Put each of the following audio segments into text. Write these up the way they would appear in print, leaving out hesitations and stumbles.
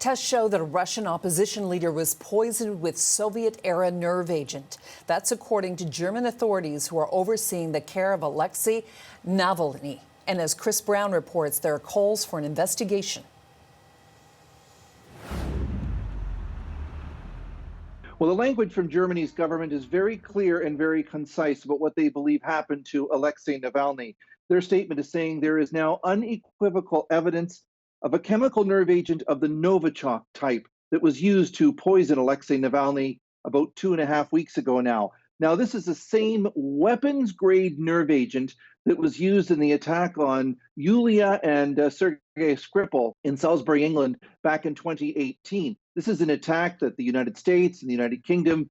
Tests show that a Russian opposition leader was poisoned with Soviet-era nerve agent. That's according to German authorities who are overseeing the care of Alexei Navalny. And as Chris Brown reports, there are calls for an investigation. Well, the language from Germany's government is very clear and very concise about what they believe happened to Alexei Navalny. Their statement is saying there is now unequivocal evidence of a chemical nerve agent of the Novichok type that was used to poison Alexei Navalny about 2.5 weeks ago now. Now, this is the same weapons-grade nerve agent that was used in the attack on Yulia and Sergei Skripal in Salisbury, England, back in 2018. This is an attack that the United States and the United Kingdom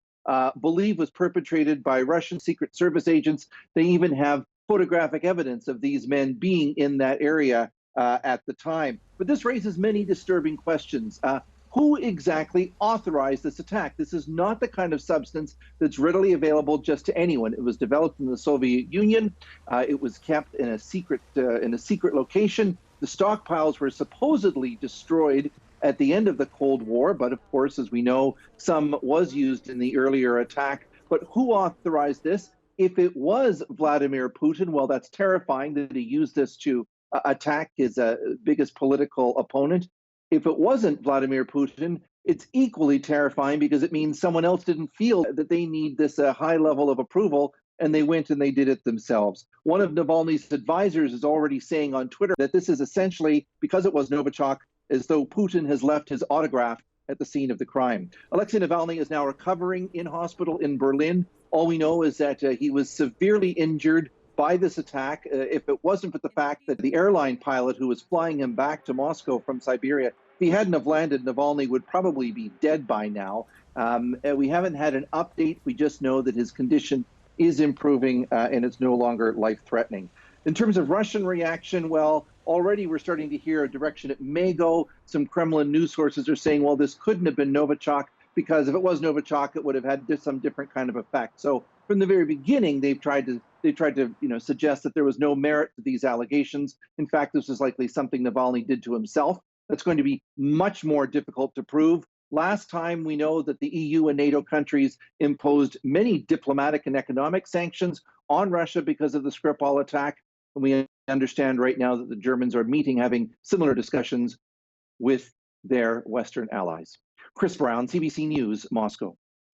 believe was perpetrated by Russian Secret Service agents. They even have photographic evidence of these men being in that area at the time. But this raises many disturbing questions. Who exactly authorized this attack? This is not the kind of substance that's readily available just to anyone. It was developed in the Soviet Union. It was kept in a secret location. The stockpiles were supposedly destroyed at the end of the Cold War, but of course, as we know, some was used in the earlier attack. But who authorized this? If it was Vladimir Putin, well, that's terrifying that he used this to attack his biggest political opponent. If it wasn't Vladimir Putin, it's equally terrifying because it means someone else didn't feel that they need this high level of approval, and they went and they did it themselves. One of Navalny's advisors is already saying on Twitter that this is essentially, because it was Novichok, as though Putin has left his autograph at the scene of the crime. Alexei Navalny is now recovering in hospital in Berlin. All we know is that he was severely injured by this attack. If it wasn't for the fact that the airline pilot who was flying him back to Moscow from Siberia, if he hadn't have landed, Navalny would probably be dead by now. We haven't had an update. We just know that his condition is improving and it's no longer life-threatening. In terms of Russian reaction, well, already we're starting to hear a direction it may go. Some Kremlin news sources are saying, well, this couldn't have been Novichok, because if it was Novichok, it would have had some different kind of effect. So from the very beginning, they've tried to suggest that there was no merit to these allegations. In fact, this is likely something Navalny did to himself. That's going to be much more difficult to prove. Last time, we know that the EU and NATO countries imposed many diplomatic and economic sanctions on Russia because of the Skripal attack. And we understand right now that the Germans are having similar discussions with their Western allies. Chris Brown, CBC News, Moscow.